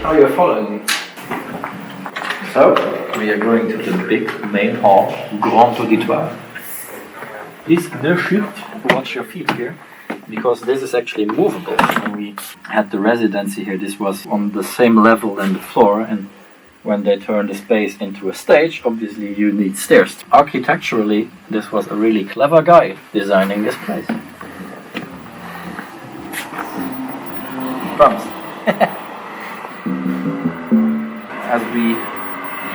How are you following me? So, we are going to the big main hall, Grand Auditoire. Please ne chute, watch your feet here, because this is actually movable. When we had the residency here, this was on the same level than the floor, and when they turn the space into a stage, obviously you need stairs. Architecturally, this was a really clever guy designing this place. Drums. As we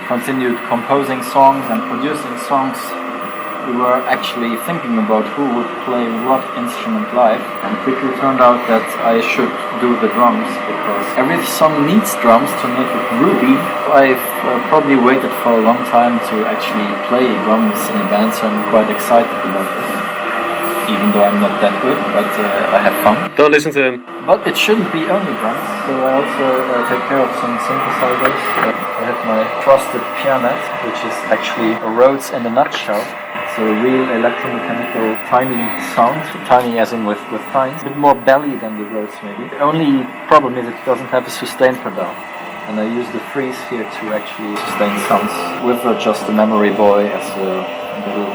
continued composing songs and producing songs, we were actually thinking about who would play what instrument live, and quickly turned out that I should do the drums because every song needs drums to make it groovy. I've probably waited for a long time to actually play drums in a band, so I'm quite excited about this. Even though I'm not that good, but I have fun. Don't listen to him. But it shouldn't be only drums, so I also take care of some synthesizers. I have my trusted pianette, which is actually a Rhodes in a nutshell. So a real electromechanical tiny sound, tiny as in with tines. A bit more belly than the Rhodes maybe. The only problem is it doesn't have a sustain pedal. And I use the freeze here to actually sustain sounds with just the memory boy as a little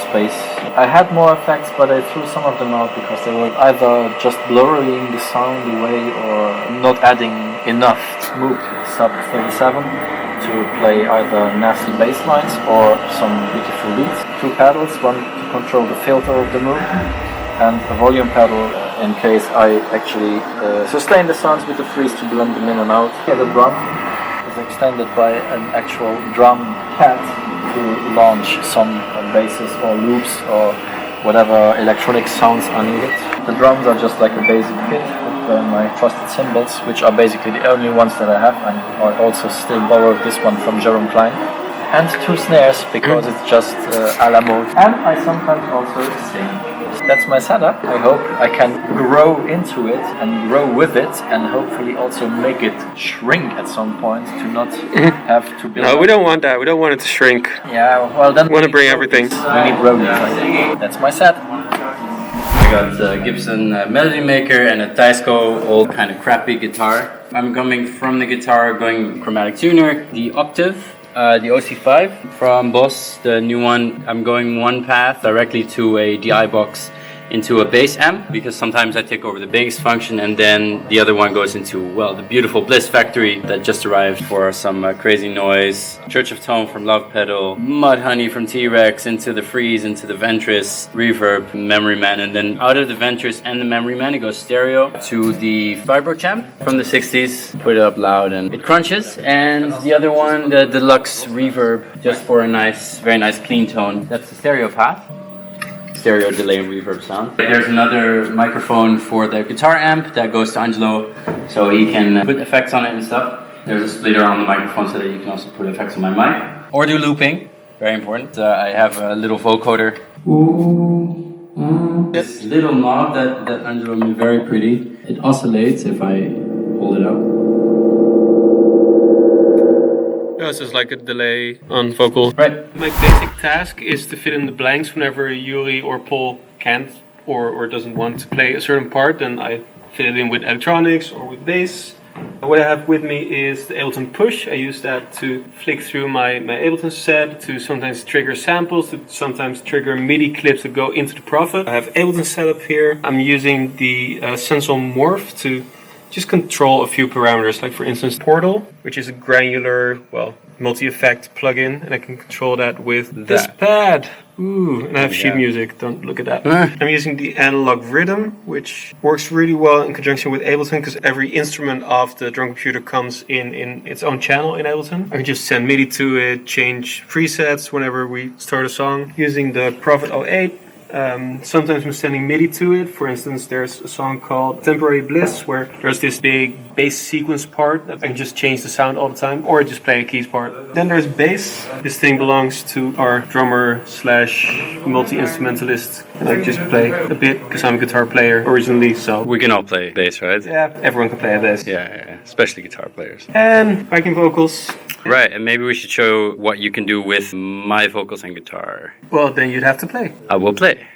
space. I had more effects, but I threw some of them out because they were either just blurring the sound away or not adding enough smooth sub 37 to play either nasty bass lines or some beautiful leads. Two pedals, one to control the filter of the mood, and a volume pedal in case I actually sustain the sounds with the freeze to blend them in and out. Yeah, the drum is extended by an actual drum pad to launch some basses or loops or whatever electronic sounds are needed. The drums are just like a basic kit with my trusted cymbals, which are basically the only ones that I have, and I also still borrowed this one from Jerome Klein. And two snares because it's just a la mode. And I sometimes also sing. That's my setup. I hope I can grow into it and grow with it, and hopefully also make it shrink at some point to not have to build. No, we don't want that. We don't want it to shrink. Yeah, well then We want to bring everything. we need roadies. That's my set. I got a Gibson Melody Maker and a Teisco old kind of crappy guitar. I'm coming from the guitar, going chromatic tuner, the Octave, the OC5 from Boss, the new one. I'm going one path directly to a DI box into a bass amp, because sometimes I take over the bass function and then the other one goes into, well, the beautiful Bliss Factory that just arrived for some crazy noise, Church of Tone from Love Pedal, Mud Honey from T-Rex, into the Freeze, into the Ventris, Reverb, Memory Man, and then out of the Ventris and the Memory Man it goes stereo to the Vibro Champ from the 60s, put it up loud and it crunches, and the other one, the Deluxe Reverb, just for a nice, very nice clean tone. That's the stereo path. Stereo delay and reverb sound. There's another microphone for the guitar amp that goes to Angelo, so he can put effects on it and stuff. There's a splitter on the microphone so that you can also put effects on my mic. Or do looping, very important. I have a little vocoder. This little knob that Angelo made very pretty. It oscillates if I hold it up. Yeah, it's just like a delay on vocal. Right. My basic task is to fill in the blanks whenever Yuri or Pol can't or doesn't want to play a certain part. Then I fill it in with electronics or with bass. What I have with me is the Ableton Push. I use that to flick through my Ableton set, to sometimes trigger samples, to sometimes trigger MIDI clips that go into the Prophet. I have Ableton set up here. I'm using the Sensor Morph to just control a few parameters, like for instance Portal, which is a granular, well, multi-effect plugin, and I can control that with this pad. Ooh, and I have sheet music, don't look at that. I'm using the Analog Rhythm, which works really well in conjunction with Ableton, because every instrument of the drum computer comes in its own channel in Ableton. I can just send MIDI to it, change presets whenever we start a song. Using the Prophet 08, sometimes I'm sending MIDI to it. For instance, there's a song called Temporary Bliss where there's this big bass sequence part that I can just change the sound all the time, or just play a keys part. Then there's bass. This thing belongs to our drummer / multi-instrumentalist, and I just play a bit because I'm a guitar player originally, so We can all play bass, right? yeah, everyone can play a bass. Yeah, especially guitar players. And backing vocals. Right, and maybe we should show what you can do with my vocals and guitar. Well, then you'd have to play. I will play.